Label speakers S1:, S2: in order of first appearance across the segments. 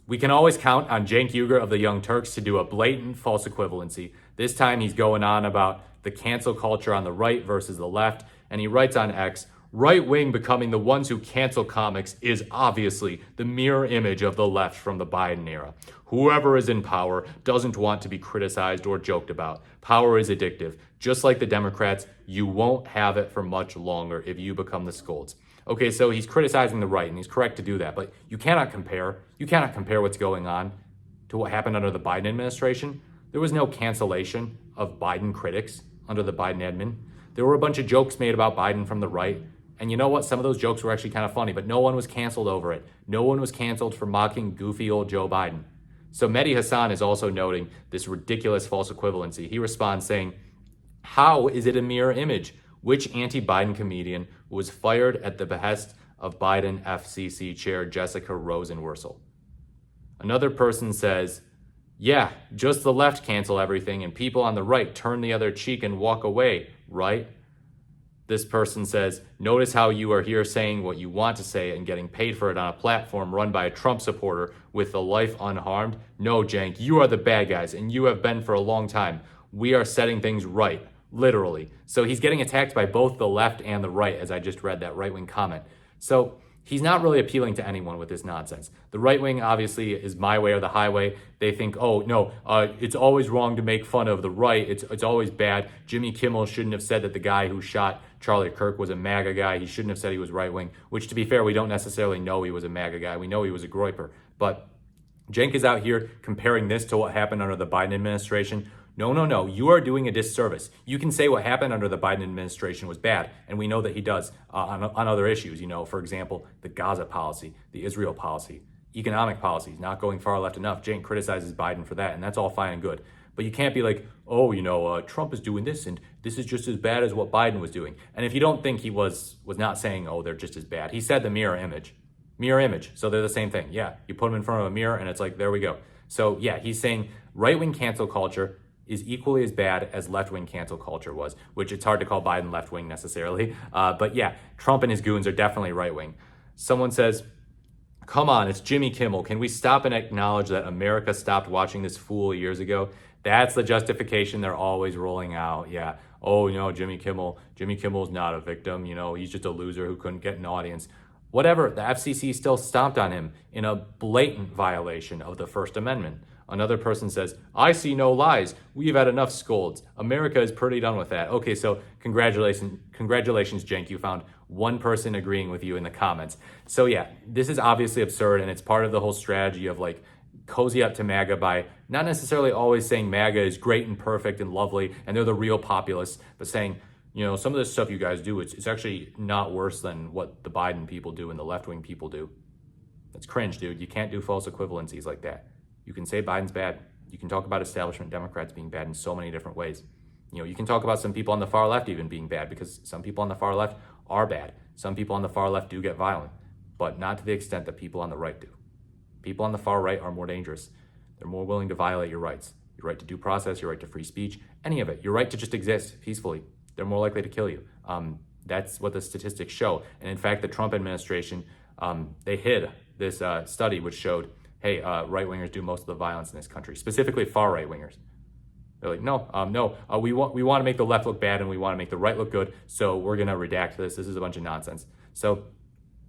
S1: We can always count on Cenk Uygur of the Young Turks to do a blatant false equivalency. This time he's going on about the cancel culture on the right versus the left, and he writes on X, right wing becoming the ones who cancel comics is obviously the mirror image of the left from the Biden era. Whoever is in power doesn't want to be criticized or joked about. Power is addictive. Just like the Democrats, you won't have it for much longer if you become the scolds. Okay, so he's criticizing the right, and he's correct to do that, but you cannot compare. You cannot compare what's going on to what happened under the Biden administration. There was no cancellation of Biden critics under the Biden admin. There were a bunch of jokes made about Biden from the right, and you know what? Some of those jokes were actually kind of funny, but no one was canceled over it. No one was canceled for mocking goofy old Joe Biden. So Mehdi Hassan is also noting this ridiculous false equivalency. He responds saying, how is it a mirror image? Which anti-Biden comedian was fired at the behest of Biden FCC Chair Jessica Rosenworcel? Another person says, yeah, just the left cancel everything and people on the right turn the other cheek and walk away, right? This person says, notice how you are here saying what you want to say and getting paid for it on a platform run by a Trump supporter with the life unharmed? No, Cenk, you are the bad guys and you have been for a long time. We are setting things right. Literally. So he's getting attacked by both the left and the right, as I just read that right-wing comment. So he's not really appealing to anyone with this nonsense. The right wing obviously is my way or the highway. They think, oh, no, it's always wrong to make fun of the right. It's always bad. Jimmy Kimmel shouldn't have said that the guy who shot Charlie Kirk was a MAGA guy. He shouldn't have said he was right-wing, which to be fair, we don't necessarily know he was a MAGA guy. We know he was a groiper. But Cenk is out here comparing this to what happened under the Biden administration. No. You are doing a disservice. You can say what happened under the Biden administration was bad, and we know that he does on other issues. You know, for example, the Gaza policy, the Israel policy, economic policies, not going far left enough. Cenk criticizes Biden for that, and that's all fine and good. But you can't be like, oh, Trump is doing this, and this is just as bad as what Biden was doing. And if you don't think he was not saying, oh, they're just as bad, he said the mirror image. Mirror image. So they're the same thing. Yeah, you put them in front of a mirror, and it's like, there we go. So yeah, he's saying right-wing cancel culture is equally as bad as left-wing cancel culture was, which it's hard to call Biden left-wing necessarily. But yeah, Trump and his goons are definitely right-wing. Someone says, come on, it's Jimmy Kimmel. Can we stop and acknowledge that America stopped watching this fool years ago? That's the justification they're always rolling out. Yeah. Oh, Jimmy Kimmel's not a victim. He's just a loser who couldn't get an audience. Whatever, the FCC still stomped on him in a blatant violation of the First Amendment. Another person says, I see no lies. We've had enough scolds. America is pretty done with that. Okay, so congratulations, Cenk. You found one person agreeing with you in the comments. So yeah, this is obviously absurd, and it's part of the whole strategy of like cozy up to MAGA by not necessarily always saying MAGA is great and perfect and lovely, and they're the real populists, but saying, some of this stuff you guys do, it's actually not worse than what the Biden people do and the left-wing people do. That's cringe, dude. You can't do false equivalencies like that. You can say Biden's bad. You can talk about establishment Democrats being bad in so many different ways. You can talk about some people on the far left even being bad, because some people on the far left are bad. Some people on the far left do get violent, but not to the extent that people on the right do. People on the far right are more dangerous. They're more willing to violate your rights. Your right to due process, your right to free speech, any of it. Your right to just exist peacefully. They're more likely to kill you. That's what the statistics show. And in fact, the Trump administration, they hid this study which showed, hey, right-wingers do most of the violence in this country, specifically far right-wingers. They're like, no, we want to make the left look bad and we want to make the right look good, so we're going to redact this. This is a bunch of nonsense. So,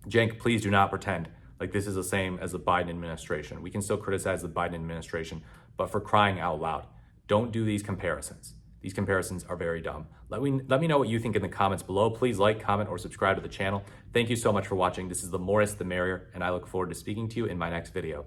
S1: Cenk, please do not pretend like this is the same as the Biden administration. We can still criticize the Biden administration, but for crying out loud, don't do these comparisons. These comparisons are very dumb. Let me know what you think in the comments below. Please like, comment, or subscribe to the channel. Thank you so much for watching. This is the more the merrier, and I look forward to speaking to you in my next video.